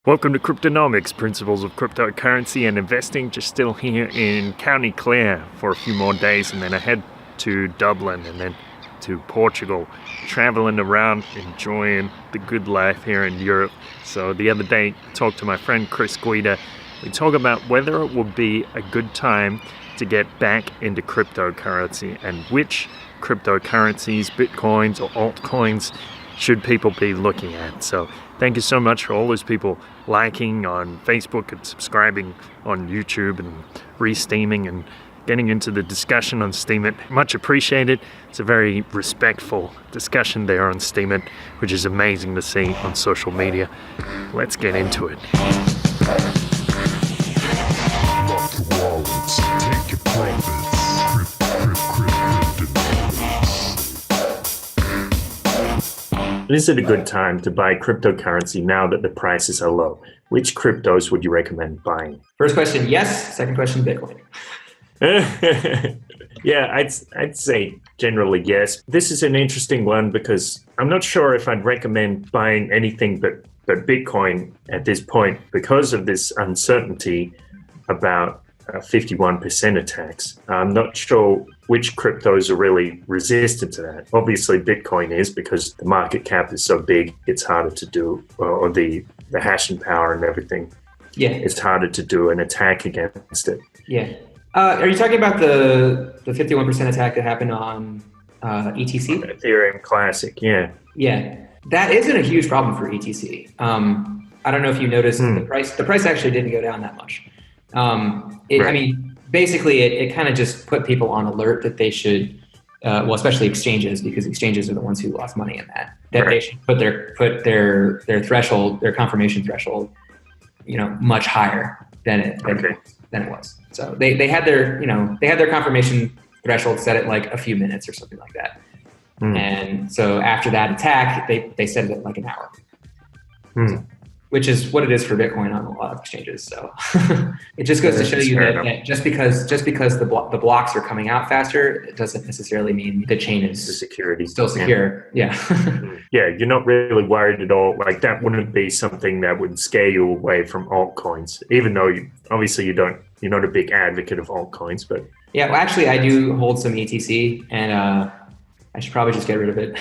Welcome to Cryptonomics, Principles of Cryptocurrency and Investing. Just still here in County Clare for a few more days, and then I head to Dublin and then to Portugal, traveling around, enjoying the good life here in Europe. So the other day, I talked to my friend Chris Guida. We talk about whether it would be a good time to get back into cryptocurrency and which cryptocurrencies, bitcoins or altcoins, should people be looking at. So thank you so much for all those people liking on Facebook and subscribing on YouTube and re-steaming and getting into the discussion on Steemit. Much appreciated. It's a very respectful discussion there on Steemit, which is amazing to see on social media. Let's get into it. Is it a good time to buy cryptocurrency now that the prices are low? Which cryptos would you recommend buying? First question, yes. Second question, Bitcoin. Yeah, I'd say generally yes. This is an interesting one because I'm not sure if I'd recommend buying anything but Bitcoin at this point because of this uncertainty about 51% attacks. I'm not sure which cryptos are really resistant to that. Obviously, Bitcoin is, because the market cap is so big, it's harder to do, or the hashing power and everything. Yeah, it's harder to do an attack against it. Yeah. Are you talking about the 51% attack that happened on ETC? Ethereum Classic, yeah. Yeah, that isn't a huge problem for ETC. I don't know if you noticed the price. The price actually didn't go down that much. Right. I mean, basically, it kind of just put people on alert that they should, well, especially exchanges, because exchanges are the ones who lost money in that. That They should put their threshold, their confirmation threshold, much higher than it was. So they had their confirmation threshold set at like a few minutes or something like that. And so after that attack, they set it at like an hour. So, which is what it is for Bitcoin on a lot of exchanges. So it just goes to show you that just because the blocks are coming out faster, it doesn't necessarily mean the chain is the security still secure. Yeah. Yeah, you're not really worried at all. Like that wouldn't be something that would scare you away from altcoins, even though you're not a big advocate of altcoins. But yeah, well, actually, I do hold some ETC, and I should probably just get rid of it.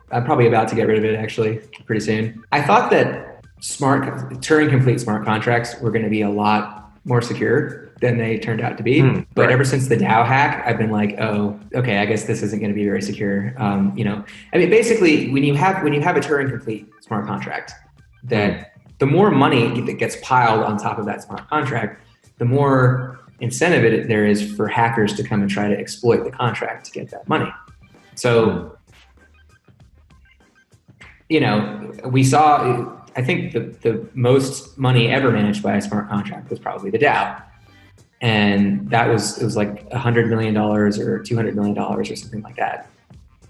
I'm probably about to get rid of it actually pretty soon. I thought that Turing complete smart contracts were going to be a lot more secure than they turned out to be. But ever since the DAO hack, I've been like, oh, okay, I guess this isn't going to be very secure. I mean, basically, when you have a Turing complete smart contract, that the more money that gets piled on top of that smart contract, the more incentive there is for hackers to come and try to exploit the contract to get that money. So, we saw, I think the most money ever managed by a smart contract was probably the DAO. And it was like $100 million or $200 million or something like that.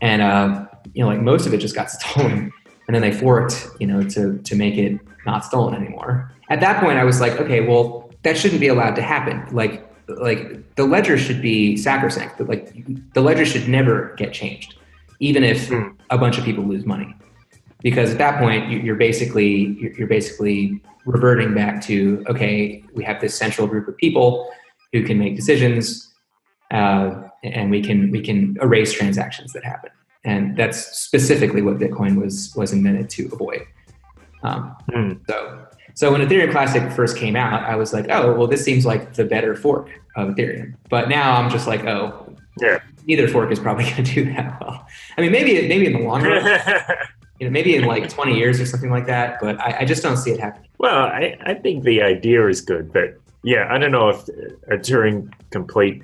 And, like most of it just got stolen, and then they forked, to make it not stolen anymore. At that point, I was like, okay, well, that shouldn't be allowed to happen. Like the ledger should be sacrosanct, but like the ledger should never get changed, even if a bunch of people lose money. Because at that point, you're basically reverting back to, okay, we have this central group of people who can make decisions, and we can erase transactions that happen. And that's specifically what Bitcoin was invented to avoid. So when Ethereum Classic first came out, I was like, oh, well, this seems like the better fork of Ethereum. But now I'm just like, oh, yeah, neither fork is probably going to do that well. I mean, maybe in the long run. Maybe in like 20 years or something like that, but I just don't see it happening. Well, I think the idea is good, but yeah, I don't know if a Turing complete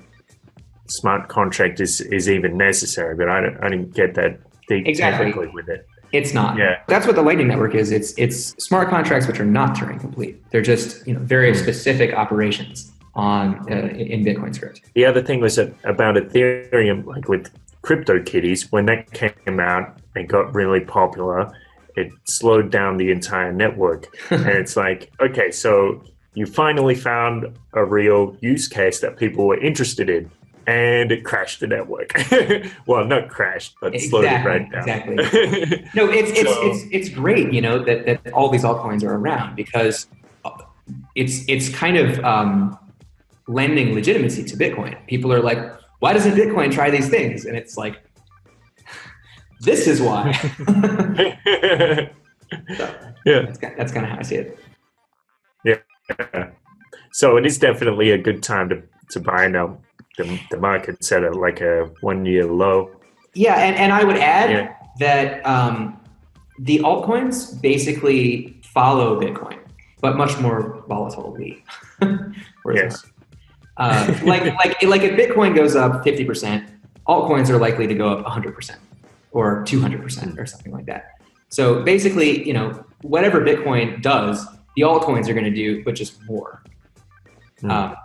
smart contract is even necessary, but I didn't get that deep technically with it. It's not. Yeah. That's what the Lightning Network is. It's smart contracts which are not Turing complete. They're just very specific operations in Bitcoin script. The other thing was about Ethereum, like with CryptoKitties, when that came out and got really popular, it slowed down the entire network. And it's like, okay, so you finally found a real use case that people were interested in. and it crashed the network. Well, not crashed, but slowed it right down. Exactly. No, it's great, you know, that all these altcoins are around, because it's kind of lending legitimacy to Bitcoin. People are like, why doesn't Bitcoin try these things? And it's like, this is why. So, yeah, that's kind of how I see it. Yeah. So it is definitely a good time to buy now. The market's at like a 1 year low. Yeah, and I would add that the altcoins basically follow Bitcoin, but much more volatilely. Yes. Like if Bitcoin goes up 50%, altcoins are likely to go up 100% or 200% or something like that. So basically, you know, whatever Bitcoin does, the altcoins are going to do, but just more.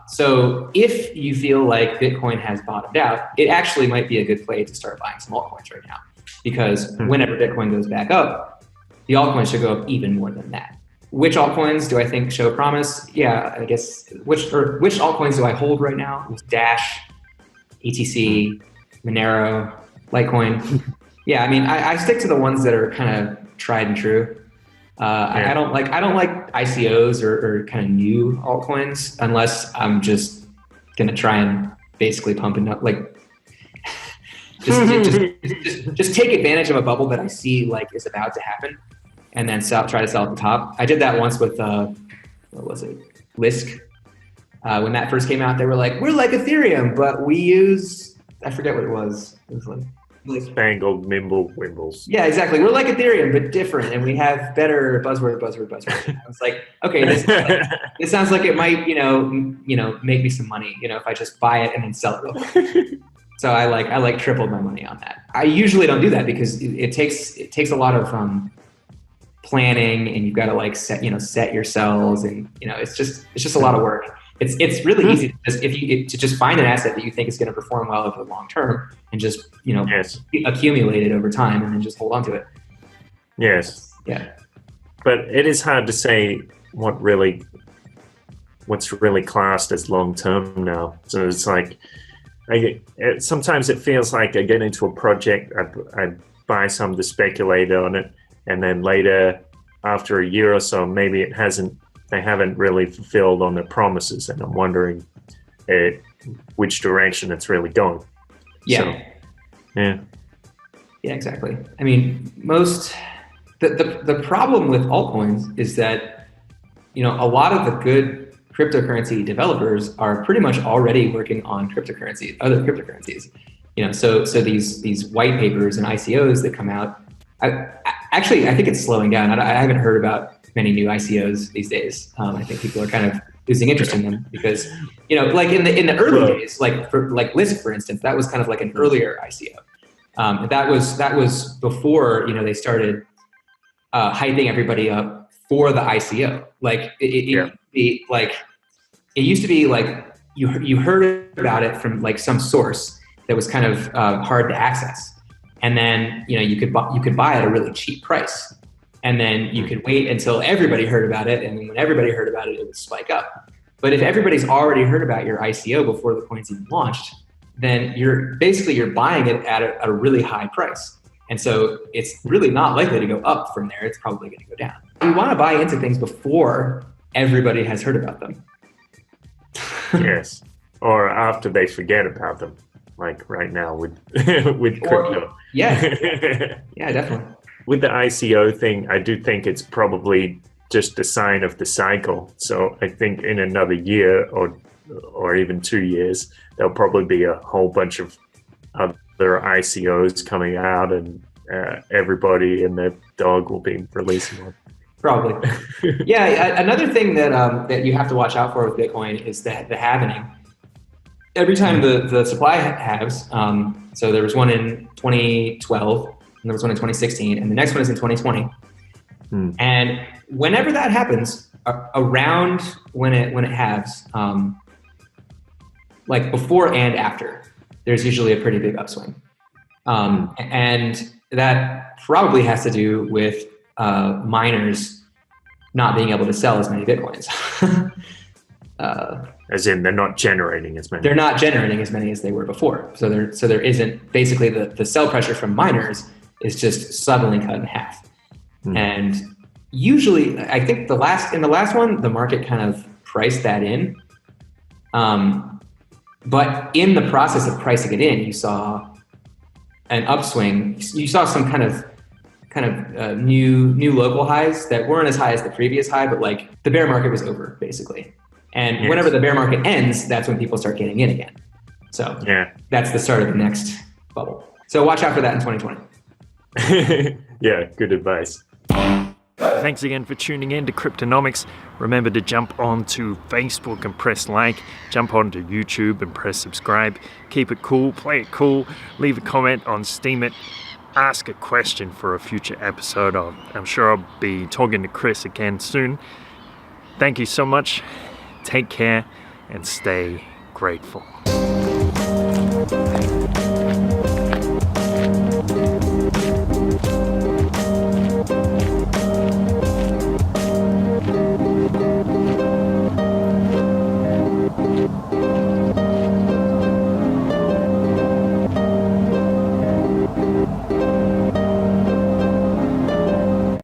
So if you feel like Bitcoin has bottomed out, it actually might be a good play to start buying some altcoins right now, because whenever Bitcoin goes back up, the altcoins should go up even more than that. Which altcoins do I think show promise? Yeah, I guess which altcoins do I hold right now? Dash, ETC, Monero, Litecoin. Yeah, I mean, I stick to the ones that are kind of tried and true. I don't like ICOs or kind of new altcoins unless I'm just gonna try and basically pump it up, like just take advantage of a bubble that I see like is about to happen, and then try to sell at the top. I did that once with what was it, Lisk? When that first came out, they were like, we're like Ethereum, but we use, I forget what it was. It was like Spangled, nimble, wimbles. Yeah, exactly. We're like Ethereum, but different, and we have better buzzword. I was like, okay, this sounds like it might, you know, make me some money, you know, if I just buy it and then sell it real quick. So I tripled my money on that. I usually don't do that because it takes a lot of planning, and you've got to like set your cells, and you know, it's just a lot of work. It's really easy to just find an asset that you think is going to perform well over the long term, and just, you know, accumulate it over time, and then just hold on to it. Yes. Yeah. But it is hard to say what's really classed as long term now. So it's like, sometimes it feels like I get into a project, I buy some to speculate on it, and then later, after a year or so, maybe they haven't really fulfilled on their promises, and I'm wondering which direction it's really going. Yeah. So, yeah, exactly. I mean, the problem with altcoins is that, you know, a lot of the good cryptocurrency developers are pretty much already working on other cryptocurrencies. You know, so these white papers and ICOs that come out, I think it's slowing down. I haven't heard about many new ICOs these days. I think people are kind of losing interest in them because, you know, like in the early days, like Lisk, for instance, that was kind of like an earlier ICO. That was before, you know, they started hyping everybody up for the ICO. Like it used to be like you heard about it from like some source that was kind of hard to access, and then, you know, you could buy at a really cheap price. And then you could wait until everybody heard about it, and when everybody heard about it, it would spike up. But if everybody's already heard about your ICO before the coin's even launched, then you're buying it at a really high price. And so it's really not likely to go up from there. It's probably going to go down. You want to buy into things before everybody has heard about them. Yes, or after they forget about them, like right now with crypto. Yeah, definitely. With the ICO thing, I do think it's probably just a sign of the cycle. So I think in another year or even 2 years, there'll probably be a whole bunch of other ICOs coming out, and everybody and their dog will be releasing one. Probably. Yeah. Another thing that you have to watch out for with Bitcoin is the halvening. Every time the supply halves, so there was one in 2012. And there was one in 2016, and the next one is in 2020. And whenever that happens, around when it halves, like before and after, there's usually a pretty big upswing. And that probably has to do with miners not being able to sell as many Bitcoins. As in, they're not generating as many. They're not generating as many as they were before. So there isn't, basically the sell pressure from miners is just suddenly cut in half. And usually, I think in the last one, the market kind of priced that in. But in the process of pricing it in, you saw an upswing. You saw some kind of new local highs that weren't as high as the previous high, but like the bear market was over basically. And whenever the bear market ends, that's when people start getting in again. So that's the start of the next bubble. So watch out for that in 2020. Yeah, good advice. Thanks again for tuning in to Cryptonomics. Remember to jump onto Facebook and press like, jump onto YouTube and press subscribe. Keep it cool, play it cool, leave a comment on Steam It, ask a question for a future episode. I'm sure I'll be talking to Chris again soon. Thank you so much. Take care and stay grateful.